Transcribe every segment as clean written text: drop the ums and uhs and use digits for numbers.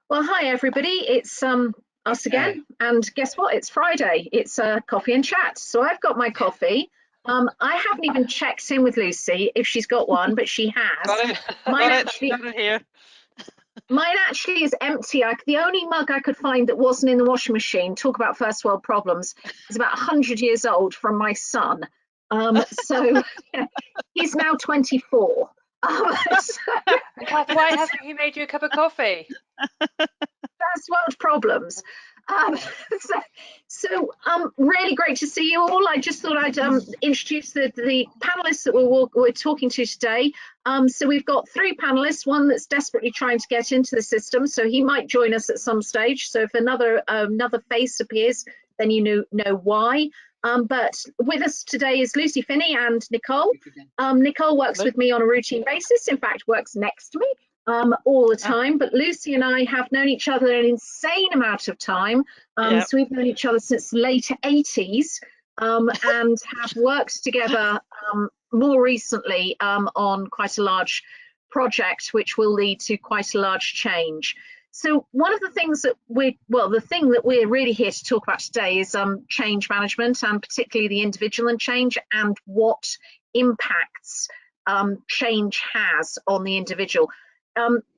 Well, hi everybody. It's us again, and guess what? It's Friday. It's coffee and chat. So I've got my coffee. I haven't even checked in with Lucy if she's got one, but she has. Got it. Mine Got actually, it here. mine actually is empty. The only mug I could find that wasn't in the washing machine. Talk about first world problems. Is about 100 years old from my son. So he's now 24. So, Cath, why hasn't he made you a cup of coffee? first world problems. Um, really great to see you all. I just thought I'd introduce the panelists that we're talking to today. So we've got three panelists, one that's desperately trying to get into the system, so he might join us at some stage. So if another face appears, then you know why. But with us today is Lucy Finney and Nicole. Nicole works with me on a routine basis, in fact works next to me all the time, but Lucy and I have known each other an insane amount of time. So we've known each other since the late 80s and have worked together more recently on quite a large project, which will lead to quite a large change. So one of the things that the thing that we're really here to talk about today is change management, and particularly the individual and change, and what impacts change has on the individual.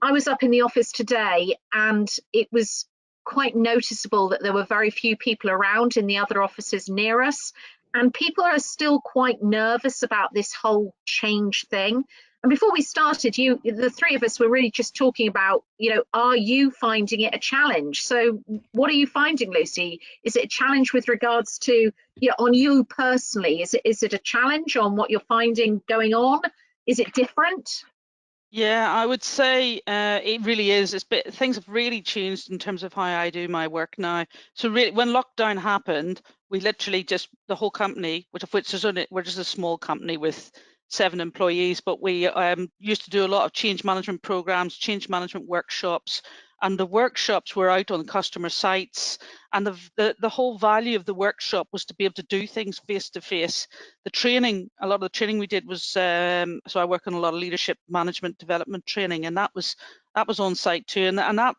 I was up in the office today and it was quite noticeable that there were very few people around in the other offices near us, and people are still quite nervous about this whole change thing. And before we started, the three of us were really just talking about, are you finding it a challenge? So what are you finding, Lucy? Is it a challenge with regards to, on you personally? Is it a challenge on what you're finding going on? Is it different? Yeah, I would say it really is. Things have really changed in terms of how I do my work now. So really, when lockdown happened, we literally the whole company, we're just a small company with 7 employees, but we used to do a lot of change management programs, change management workshops, and the workshops were out on customer sites, and the whole value of the workshop was to be able to do things face to face. The training, a lot of the training we did was, so I work on a lot of leadership management development training, and that was on site too, and that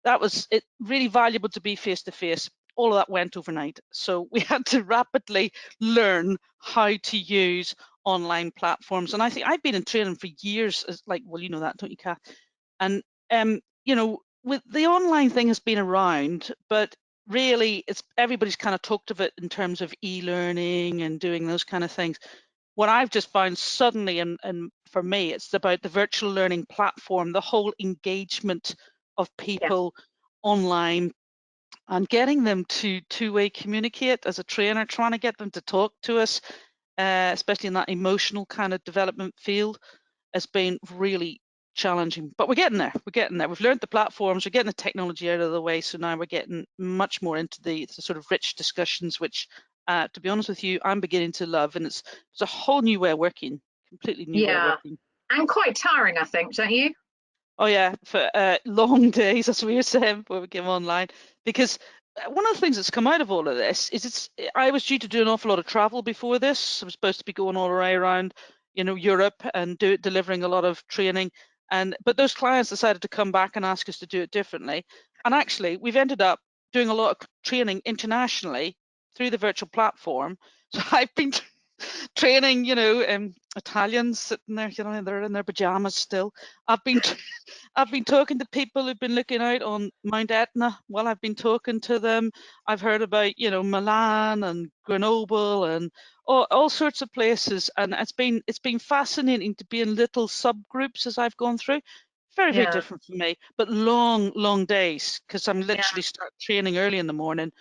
that was it really valuable to be face to face. All of that went overnight, so we had to rapidly learn how to use online platforms. And I think I've been in training for years, well, you know that, don't you, Cath? And with the online thing has been around, but really everybody's kind of talked of it in terms of e-learning and doing those kind of things. What I've just found suddenly, and for me, it's about the virtual learning platform, the whole engagement of people online, and getting them to two-way communicate as a trainer, trying to get them to talk to us, especially in that emotional kind of development field, has been really challenging. But we're getting there. We've learned the platforms, we're getting the technology out of the way, so now we're getting much more into the sort of rich discussions, which, to be honest with you, I'm beginning to love. And it's a whole new way of working, completely new way of working. And quite tiring, I think, don't you? Oh yeah, for long days, as we were saying before we came online, because one of the things that's come out of all of this is I was due to do an awful lot of travel before this. I was supposed to be going all the way around, Europe and delivering a lot of training, but those clients decided to come back and ask us to do it differently. And actually, we've ended up doing a lot of training internationally through the virtual platform. So I've been training, Italians sitting there, they're in their pajamas still. I've been talking to people who've been looking out on Mount Etna while I've been talking to them. I've heard about, Milan and Grenoble and all sorts of places, and it's been fascinating to be in little subgroups as I've gone through. Very, very different for me, but long days, because I'm literally start training early in the morning,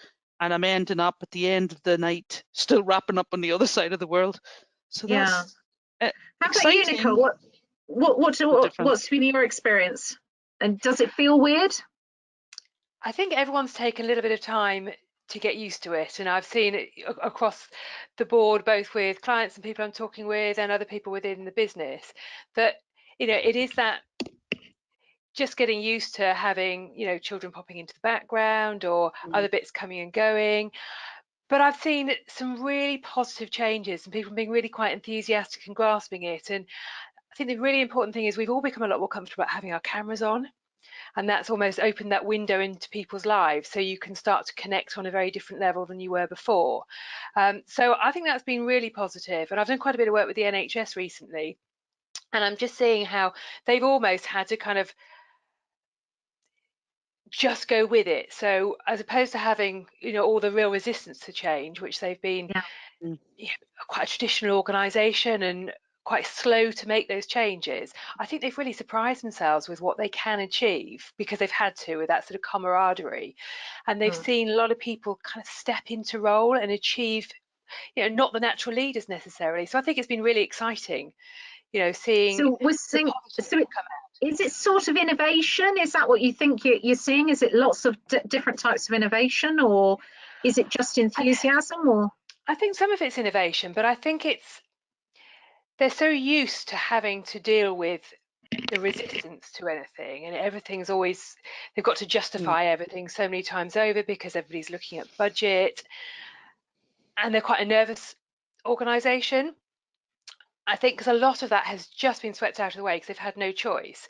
and I'm ending up at the end of the night still wrapping up on the other side of the world. So that's How exciting. about you, Nicole? What's been your experience? And does it feel weird? I think everyone's taken a little bit of time to get used to it, and I've seen it across the board, both with clients and people I'm talking with and other people within the business, that it is that just getting used to having children popping into the background or other bits coming and going. But I've seen some really positive changes and people being really quite enthusiastic and grasping it. And I think the really important thing is we've all become a lot more comfortable about having our cameras on. And that's almost opened that window into people's lives, so you can start to connect on a very different level than you were before. So I think that's been really positive. And I've done quite a bit of work with the NHS recently, and I'm just seeing how they've almost had to kind of just go with it. So as opposed to having, you know, all the real resistance to change, which they've been quite a traditional organisation and quite slow to make those changes, I think they've really surprised themselves with what they can achieve because they've had to, with that sort of camaraderie. And they've seen a lot of people kind of step into role and achieve, you know, not the natural leaders necessarily. So I think it's been really exciting, you know, seeing So we're the seeing, positive so come out. is it sort of innovation? Is that what you think you're seeing? Is it lots of different types of innovation, or is it just enthusiasm? Or I think some of it's innovation, but I think they're so used to having to deal with the resistance to anything, and everything's always, they've got to justify everything so many times over because everybody's looking at budget, and they're quite a nervous organisation. I think because a lot of that has just been swept out of the way because they've had no choice.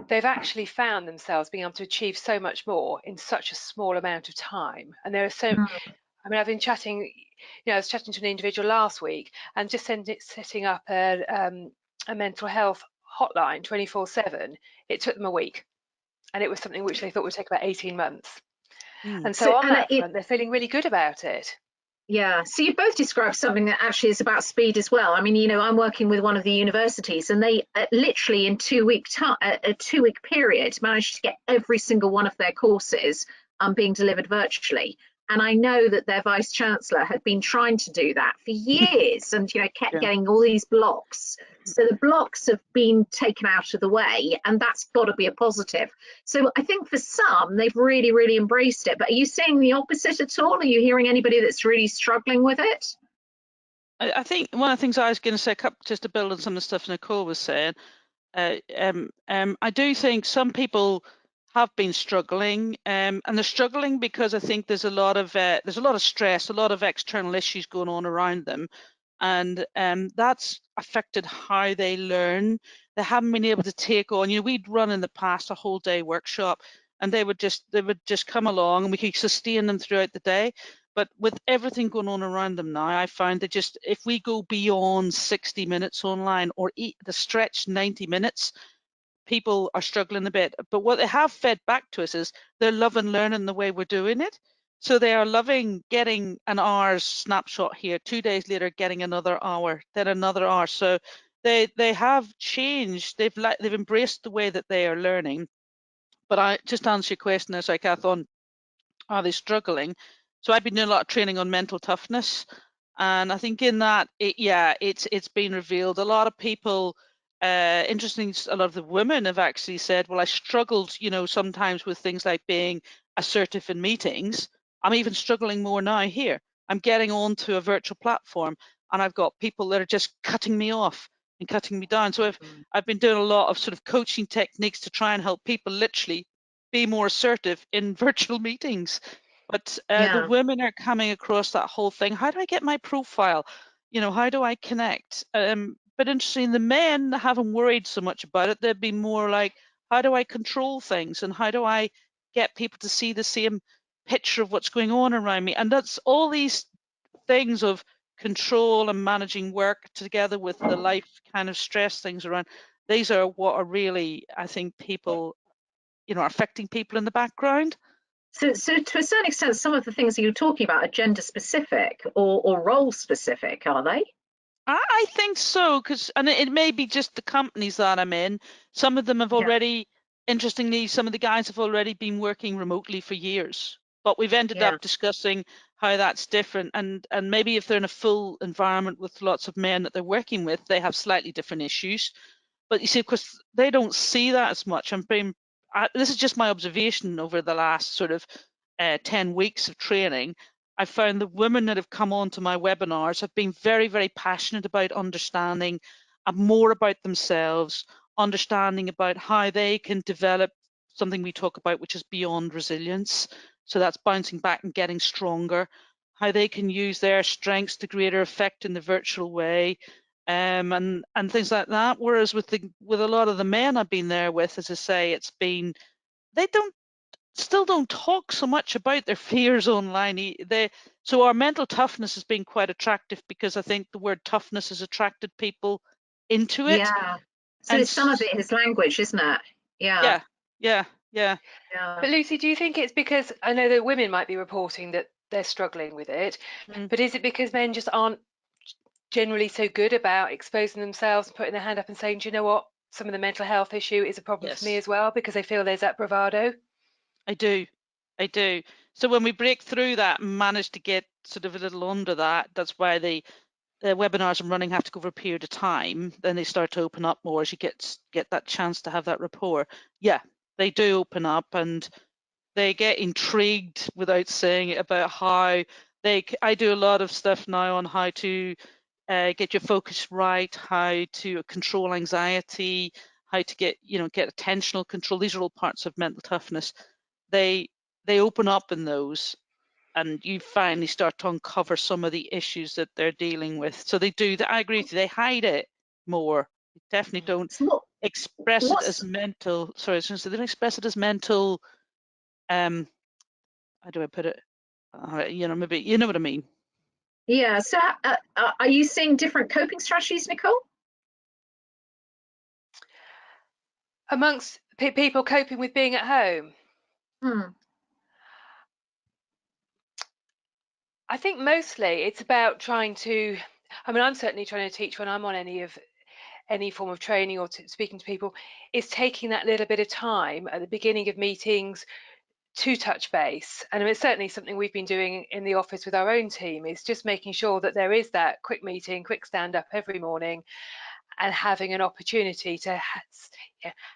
They've actually found themselves being able to achieve so much more in such a small amount of time. And there are so, I mean, I've been chatting, you know, I was chatting to an individual last week and just setting up a mental health hotline 24/7. It took them a week, and it was something which they thought would take about 18 months. And so, so on and that front, they're feeling really good about it. yeah, so you both described something that actually is about speed as well. I mean, you know, I'm working with one of the universities, and they literally in 2 week time, a 2 week period, managed to get every single one of their courses being delivered virtually. And I know that their vice chancellor had been trying to do that for years, and you know, kept getting all these blocks. So the blocks have been taken out of the way, and that's got to be a positive. So I think for some, they've really, really embraced it. But are you seeing the opposite at all? Are you hearing anybody that's really struggling with it? I think one of the things I was going to say, just to build on some of the stuff Nicole was saying, I do think some people have been struggling, and they're struggling because I think there's a lot of stress, a lot of external issues going on around them, and that's affected how they learn. They haven't been able to take on. You know, we'd run in the past a whole day workshop, and they would just come along, and we could sustain them throughout the day. But with everything going on around them now, I found that just if we go beyond 60 minutes online or the stretch 90 minutes, people are struggling a bit. But what they have fed back to us is they're loving learning the way we're doing it. So they are loving getting an hour's snapshot here, 2 days later getting another hour, then another hour. So they have changed. They've embraced the way that they are learning. But I just answer your question as I, Cath, on are they struggling? So I've been doing a lot of training on mental toughness, and I think in that, it's been revealed. A lot of people, interesting, a lot of the women have actually said, "Well, I struggled, you know, sometimes with things like being assertive in meetings. I'm even struggling more now here. I'm getting onto a virtual platform, and I've got people that are just cutting me off and cutting me down." So I've been doing a lot of sort of coaching techniques to try and help people literally be more assertive in virtual meetings. But the Yeah. women are coming across that whole thing. How do I get my profile? You know, how do I connect? But interesting, the men haven't worried so much about it. They'd be more like, how do I control things, and how do I get people to see the same picture of what's going on around me? And that's all these things of control and managing work together with the life kind of stress things around. These are what are really, I think, people, you know, are affecting people in the background. So to a certain extent, some of the things that you're talking about are gender specific or role specific, are they? I think so, because and it may be just the companies that I'm in. Some of them have Yeah, already, interestingly, some of the guys have already been working remotely for years. But we've ended yeah. up discussing how that's different, and maybe if they're in a full environment with lots of men that they're working with, they have slightly different issues. But you see, of course, they don't see that as much. This is just my observation over the last sort of 10 weeks of training. I found the women that have come on to my webinars have been very, very passionate about understanding more about themselves, understanding about how they can develop something we talk about, which is beyond resilience. So that's bouncing back and getting stronger, how they can use their strengths to greater effect in the virtual way, and things like that. Whereas with a lot of the men I've been there with, as I say, it's been they still don't talk so much about their fears online. So our mental toughness has been quite attractive, because I think the word toughness has attracted people into it. Yeah. So And some of it is language, isn't it? Yeah. yeah. Yeah. But Lucy, do you think it's because, I know that women might be reporting that they're struggling with it, but is it because men just aren't generally so good about exposing themselves, putting their hand up and saying, do you know what, some of the mental health issue is a problem for me as well, because they feel there's that bravado? I do. So when we break through that and manage to get sort of a little under that, that's why the webinars I'm running have to go over a period of time. Then they start to open up more as you get that chance to have that rapport. Yeah, they do open up, and they get intrigued without saying it about how I do a lot of stuff now on how to get your focus right, how to control anxiety, how to get attentional control. These are all parts of mental toughness. They open up in those, and you finally start to uncover some of the issues that they're dealing with. So they do. I agree with you. They hide it more. They definitely don't express it as mental. Sorry, I was going to say they don't express it as mental. How do I put it? Maybe you know what I mean. Yeah. So are you seeing different coping strategies, Nicole? Amongst people coping with being at home? I think mostly it's about trying to, I'm certainly trying to teach when I'm on any form of training or speaking to people, is taking that little bit of time at the beginning of meetings to touch base. And it's certainly something we've been doing in the office with our own team, is just making sure that there is that quick meeting, quick stand up every morning, and having an opportunity to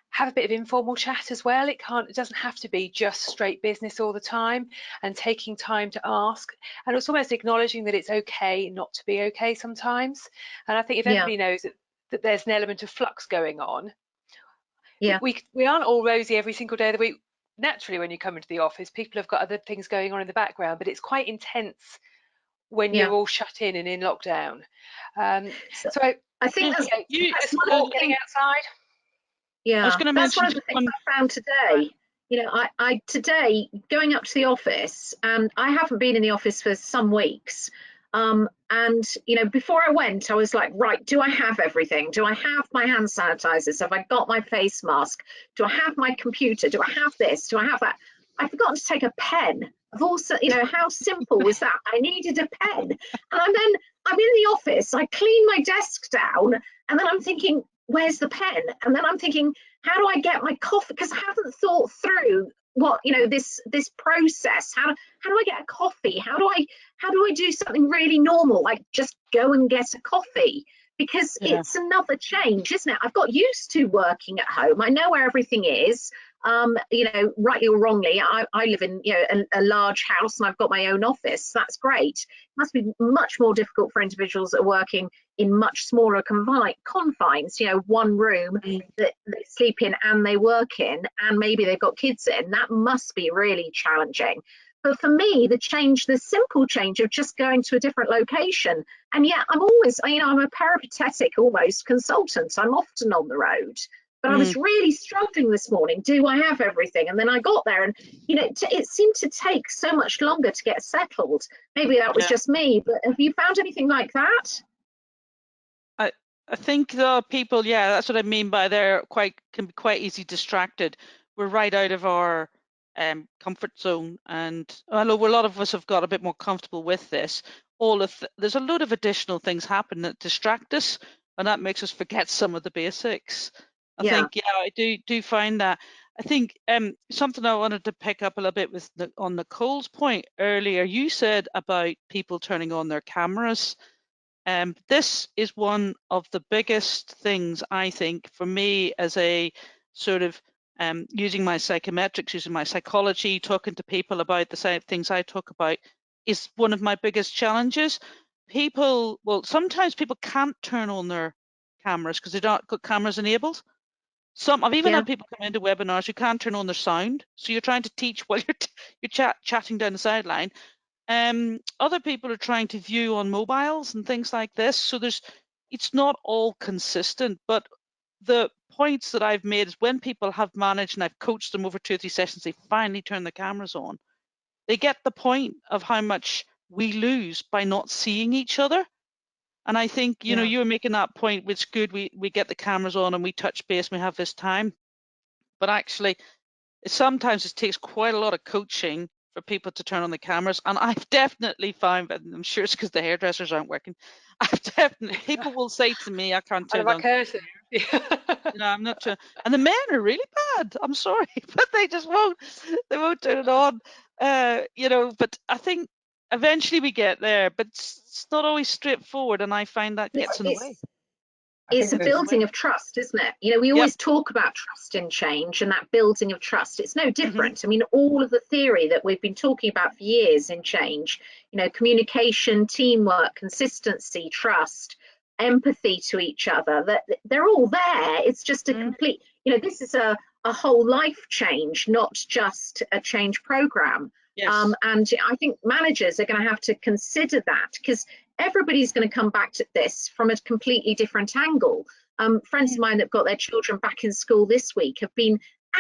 have a bit of informal chat as well. It doesn't have to be just straight business all the time, and taking time to ask, and it's almost acknowledging that it's okay not to be okay sometimes. And I think if everybody knows that there's an element of flux going on, we aren't all rosy every single day of the week. Naturally, when you come into the office, people have got other things going on in the background, but it's quite intense when you're all shut in and in lockdown. So I think that's one of getting outside. Yeah, I was going to that's mention one of the things I found today. You know, I today going up to the office, and I haven't been in the office for some weeks. And before I went, I was like, right, do I have everything? Do I have my hand sanitizers? Have I got my face mask? Do I have my computer? Do I have this? Do I have that? I forgot to take a pen. I've also, how simple was that? I needed a pen. And I'm in the office, I clean my desk down, and then I'm thinking, where's the pen? And then I'm thinking, how do I get my coffee? Because I haven't thought through what this process. How do I get a coffee? How do I do something really normal, like just go and get a coffee? Because it's another change, isn't it? I've got used to working at home. I know where everything is. Rightly or wrongly, I live in a large house, and I've got my own office. That's great. It must be much more difficult for individuals that are working in much smaller confines, one room that they sleep in and they work in, and maybe they've got kids in. That must be really challenging. But for me, the simple change of just going to a different location, and yet I'm always, I'm a peripatetic almost consultant. I'm often on the road. But I was really struggling this morning. Do I have everything? And then I got there, and it seemed to take so much longer to get settled. Maybe that was just me, but have you found anything like that? I think the people, that's what I mean by can be quite easy distracted. We're right out of our comfort zone, and I know a lot of us have got a bit more comfortable with this. There's a load of additional things happen that distract us, and that makes us forget some of the basics. I think, I do find that. I think something I wanted to pick up a little bit with on Nicole's point earlier. You said about people turning on their cameras. This is one of the biggest things, I think, for me as a sort of using my psychometrics, using my psychology, talking to people about the same things I talk about, is one of my biggest challenges. Sometimes people can't turn on their cameras because they don't got cameras enabled. I've even had people come into webinars who can't turn on their sound, so you're trying to teach while you're chatting down the sideline. Other people are trying to view on mobiles and things like this, so it's not all consistent. But the points that I've made is when people have managed, and I've coached them over 2 or 3 sessions, they finally turn the cameras on. They get the point of how much we lose by not seeing each other. And I think, you know, you were making that point, which is good. We get the cameras on and we touch base and we have this time. But actually, sometimes it takes quite a lot of coaching for people to turn on the cameras. And I've definitely found, and I'm sure it's because the hairdressers aren't working, people will say to me, I can't turn on. You know, I'm not sure. And the men are really bad. I'm sorry, but they just won't. They won't turn it on. You know, but I think eventually we get there. But it's not always straightforward, and I find that gets in the way. It's a building of trust, isn't it? You know, we always talk about trust in change and that building of trust. It's no different. I mean, all of the theory that we've been talking about for years in change, you know, communication, teamwork, consistency, trust, empathy to each other, that they're all there. It's just a complete, you know, this is a whole life change, not just a change program. Yes. And I think managers are going to have to consider that, because everybody's going to come back to this from a completely different angle. Friends of mine that got their children back in school this week have been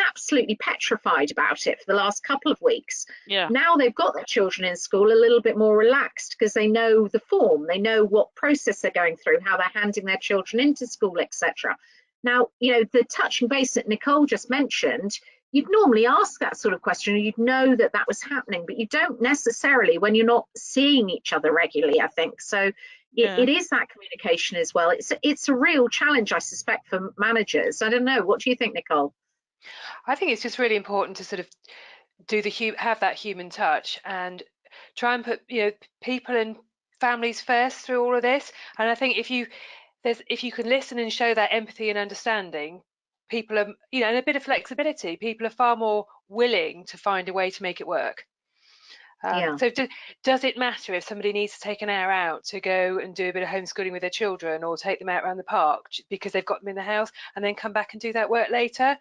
absolutely petrified about it for the last couple of weeks. Yeah. Now they've got their children in school a little bit more relaxed because they know the form, they know what process they're going through, how they're handing their children into school, etc. Now, you know, the touching base that Nicole just mentioned, you'd normally ask that sort of question, or you'd know that that was happening, but you don't necessarily when you're not seeing each other regularly, I think. So it is that communication as well. It's a real challenge, I suspect, for managers. I don't know. What do you think, Nicole? I think it's just really important to sort of have that human touch and try and put, you know, people and families first through all of this. And I think if you can listen and show that empathy and understanding, people are, you know, and a bit of flexibility, people are far more willing to find a way to make it work. So does it matter if somebody needs to take an hour out to go and do a bit of homeschooling with their children, or take them out around the park because they've got them in the house, and then come back and do that work later?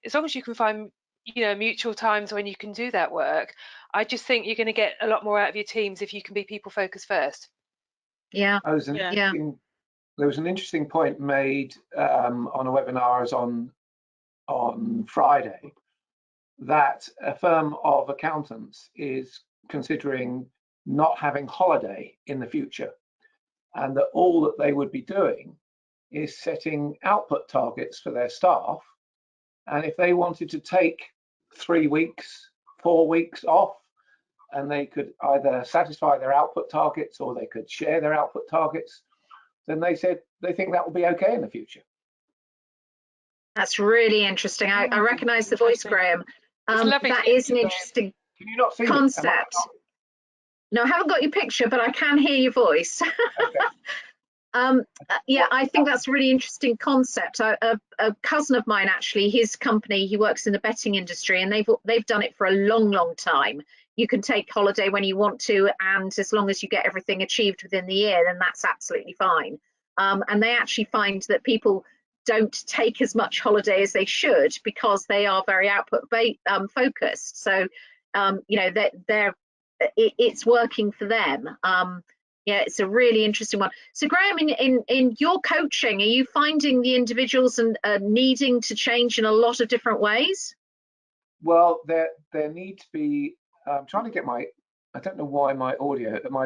As long as you can find, you know, mutual times when you can do that work, I just think you're going to get a lot more out of your teams if you can be people focused first. Yeah. There was an interesting point made on a webinar on Friday, that a firm of accountants is considering not having holiday in the future, and that all that they would be doing is setting output targets for their staff. And if they wanted to take 3 weeks, 4 weeks off, and they could either satisfy their output targets or they could share their output targets, then they said they think that will be okay in the future. That's really interesting. I recognize the voice, Graham. That is an interesting Can you not see concept. No, I haven't got your picture, but I can hear your voice. Okay. Yeah, I think that's a really interesting concept. A cousin of mine, actually, his company, he works in the betting industry, and they've done it for a long time. You can take holiday when you want to, and as long as you get everything achieved within the year, then that's absolutely fine. And they actually find that people don't take as much holiday as they should because they are very output focused. So, you know, it's working for them. Yeah, it's a really interesting one. So, Graham, in your coaching, are you finding the individuals and needing to change in a lot of different ways? Well, there need to be. I'm trying to get I don't know why my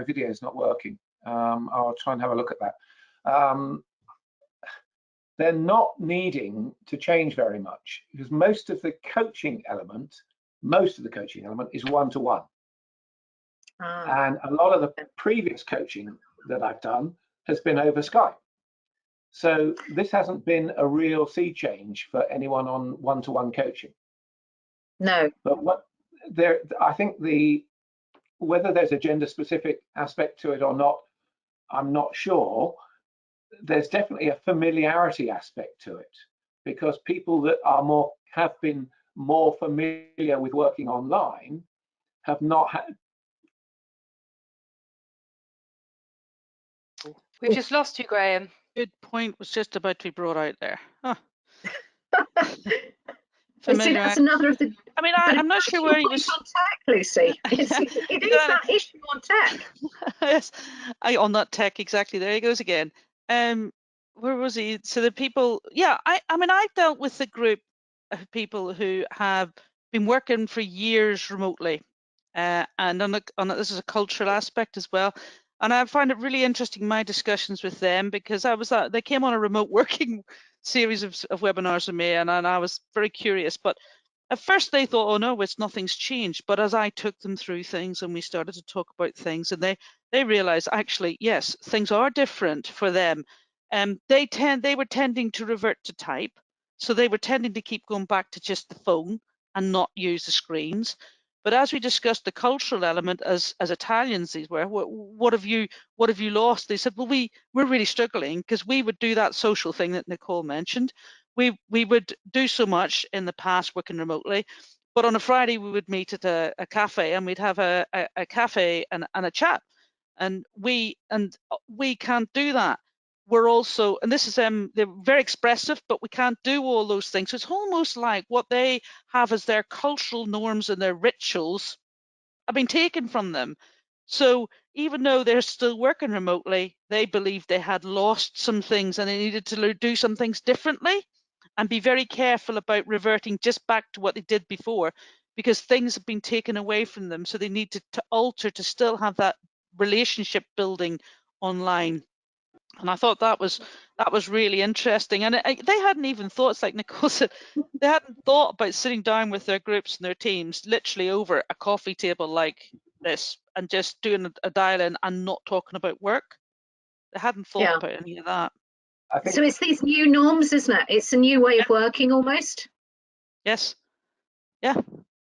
video is not working. I'll try and have a look at that. They're not needing to change very much, because most of the coaching element is one-to-one. And a lot of the previous coaching that I've done has been over Skype. So this hasn't been a real sea change for anyone on one-to-one coaching. No. But I think whether there's a gender-specific aspect to it or not, I'm not sure. There's definitely a familiarity aspect to it, because people that have been more familiar with working online have not had. We've just lost you, Graham. Good point was just about to be brought out there. Huh. So that's another of the. I mean, I'm not sure where he was. On tech, Lucy. It is that issue on tech. Yes, on that tech, exactly. There he goes again. where was he? So the people, yeah, I mean, I dealt with a group of people who have been working for years remotely, and this is a cultural aspect as well. And I find it really interesting, my discussions with them, because they came on a remote working series of webinars with me, and I was very curious. But at first they thought, oh no, nothing's changed. But as I took them through things and we started to talk about things, and they realized actually, yes, things are different for them. They were tending to revert to type, so they were tending to keep going back to just the phone and not use the screens. But as we discussed the cultural element, as Italians these were, what have you lost? They said, well, we're really struggling because we would do that social thing that Nicole mentioned. We would do so much in the past working remotely, but on a Friday we would meet at a cafe and we'd have a cafe and a chat, and we can't do that. We're also, and this is they're very expressive, but we can't do all those things. So it's almost like what they have as their cultural norms and their rituals have been taken from them. So even though they're still working remotely, they believed they had lost some things and they needed to do some things differently and be very careful about reverting just back to what they did before, because things have been taken away from them. So they need to alter to still have that relationship building online. And I thought that was really interesting. And they hadn't even thought, it's like Nicole said, they hadn't thought about sitting down with their groups and their teams literally over a coffee table like this and just doing a dial-in and not talking about work. They hadn't thought about any of that. I think, so it's these new norms, isn't it? It's a new way of working almost. Yes. Yeah.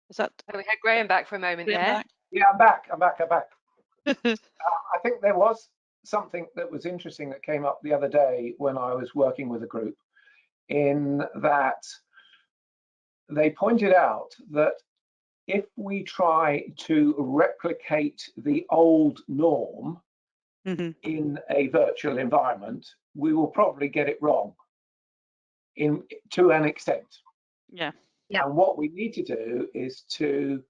Is that? We had Graham back for a moment there. Back? yeah, I'm back. I think there was something that was interesting that came up the other day when I was working with a group, in that they pointed out that if we try to replicate the old norm in a virtual environment, we will probably get it wrong to an extent. Yeah. And what we need to do is to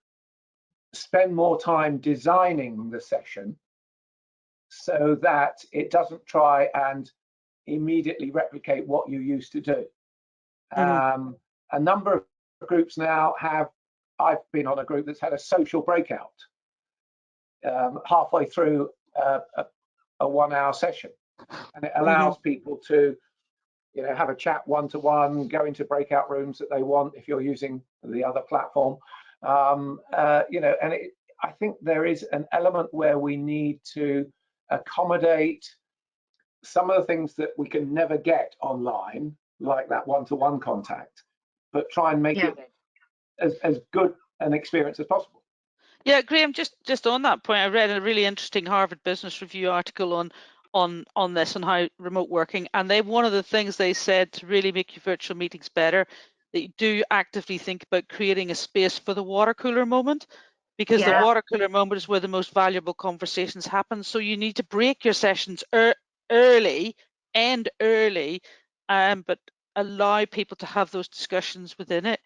spend more time designing the session so that it doesn't try and immediately replicate what you used to do. A number of groups now I've been on a group that's had a social breakout halfway through a 1 hour session, and it allows people to have a chat one-to-one, go into breakout rooms that they want if you're using the other platform. And I think there is an element where we need to accommodate some of the things that we can never get online, like that one-to-one contact, but try and make it as good an experience as possible. Yeah, Graham, just on that point, I read a really interesting Harvard Business Review article on this, on how remote working, and one of the things they said to really make your virtual meetings better, that you do actively think about creating a space for the water cooler moment, because the water cooler moment is where the most valuable conversations happen. So you need to break your sessions early, but allow people to have those discussions within it.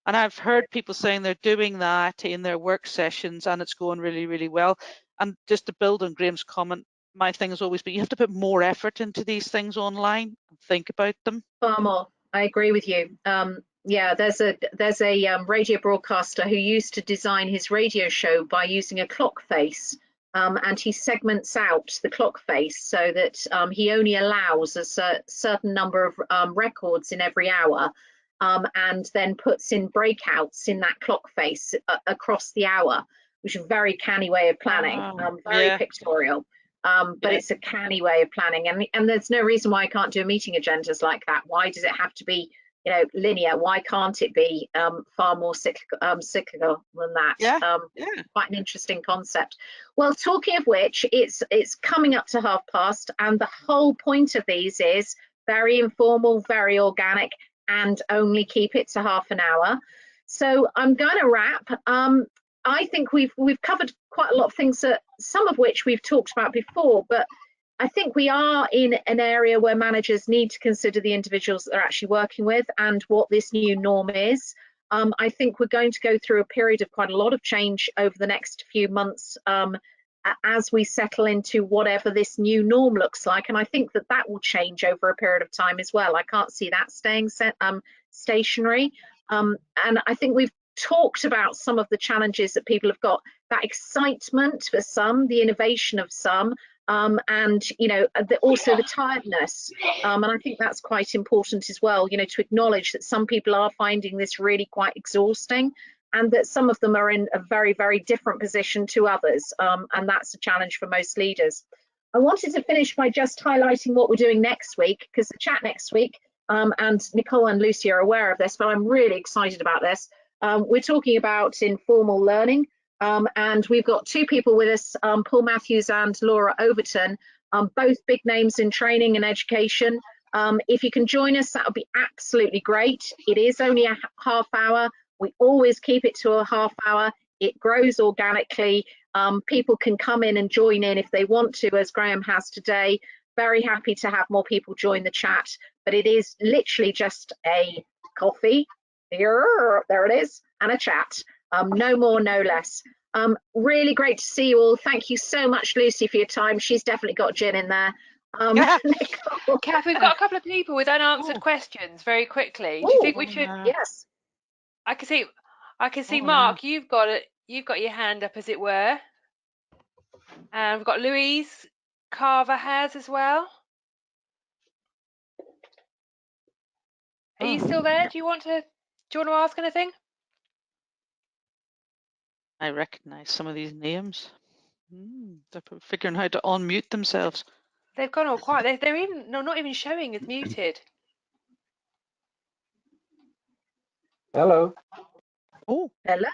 And I've heard people saying they're doing that in their work sessions and it's going really, really well. And just to build on Graham's comment, my thing has always been, you have to put more effort into these things online and think about them. Far more. I agree with you. There's a radio broadcaster who used to design his radio show by using a clock face, and he segments out the clock face so that he only allows a certain number of records in every hour, and then puts in breakouts in that clock face across the hour, which is a very canny way of planning, very pictorial. But it's a canny way of planning, and there's no reason why I can't do meeting agendas like that. Why does it have to be linear? Why can't it be far more cyclical than that? Quite an interesting concept. Well, talking of which, it's coming up to past, and the whole point of these is very informal, very organic, and only keep it to half an hour. So I'm going to wrap. I think we've covered quite a lot of things, some of which we've talked about before, but I think we are in an area where managers need to consider the individuals that they're actually working with and what this new norm is. I think we're going to go through a period of quite a lot of change over the next few months as we settle into whatever this new norm looks like. And I think that that will change over a period of time as well. I can't see that staying stationary. And I think we've talked about some of the challenges that people have got, that excitement for some, the innovation of some, and also the tiredness, and I think that's quite important as well, to acknowledge that some people are finding this really quite exhausting, and that some of them are in a very, very different position to others, and that's a challenge for most leaders. I wanted to finish by just highlighting what we're doing next week, because the chat next week, and Nicole and Lucy are aware of this, but I'm really excited about this. We're talking about informal learning, and we've got two people with us, Paul Matthews and Laura Overton, both big names in training and education. If you can join us, that would be absolutely great. It is only a half hour. We always keep it to a half hour. It grows organically. People can come in and join in if they want to, as Graham has today. Very happy to have more people join the chat, but it is literally just a coffee, there it is, and a chat. No more, no less. Really great to see you all. Thank you so much, Lucy, for your time. She's definitely got gin in there. Cath, we've got a couple of people with unanswered questions very quickly. Do you think we should? Yes. I can see Mark, you've got your hand up, as it were. And we've got Louise Carver has as well. Are you still there? Do you want to ask anything? I recognise some of these names. They're figuring out how to unmute themselves. They've gone all quiet. They're even not even showing as muted. Hello. Oh, hello.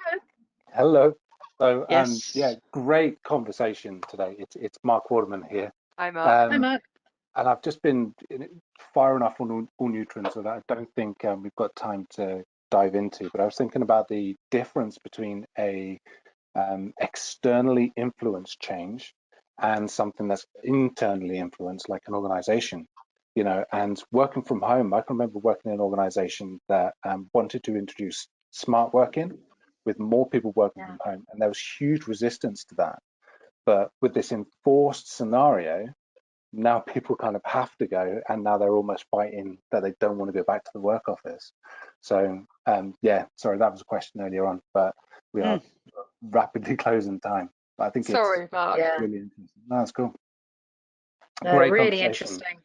Hello. So yes. yeah, great conversation today. It's Mark Waterman here. Hi, Mark. Hi, Mark. And I've just been firing off on all neutrons that I don't think we've got time to dive into. But I was thinking about the difference between a externally influenced change and something that's internally influenced, like an organization. And working from home, I can remember working in an organization that wanted to introduce smart working with more people working from home, and there was huge resistance to that. But with this enforced scenario, now people kind of have to go, and now they're almost fighting that they don't want to go back to the work office. So yeah, sorry, that was a question earlier on, but we are rapidly closing time. I think Sorry, it's Mark. really interesting. No, that's cool. Great, really interesting.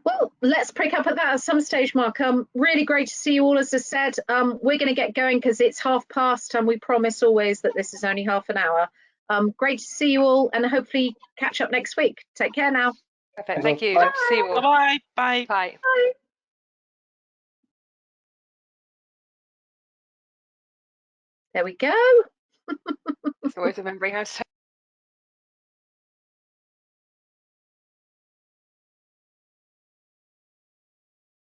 Well, let's pick up at that at some stage, Mark. Really great to see you all. As I said, we're going to get going because it's 1:30, and we promise always that this is only half an hour. Great to see you all, and hopefully catch up next week. Take care now. Perfect. Thank you. Bye. Love to see you all. Bye-bye. Bye. Bye. Bye. There we go. It's always remembering how to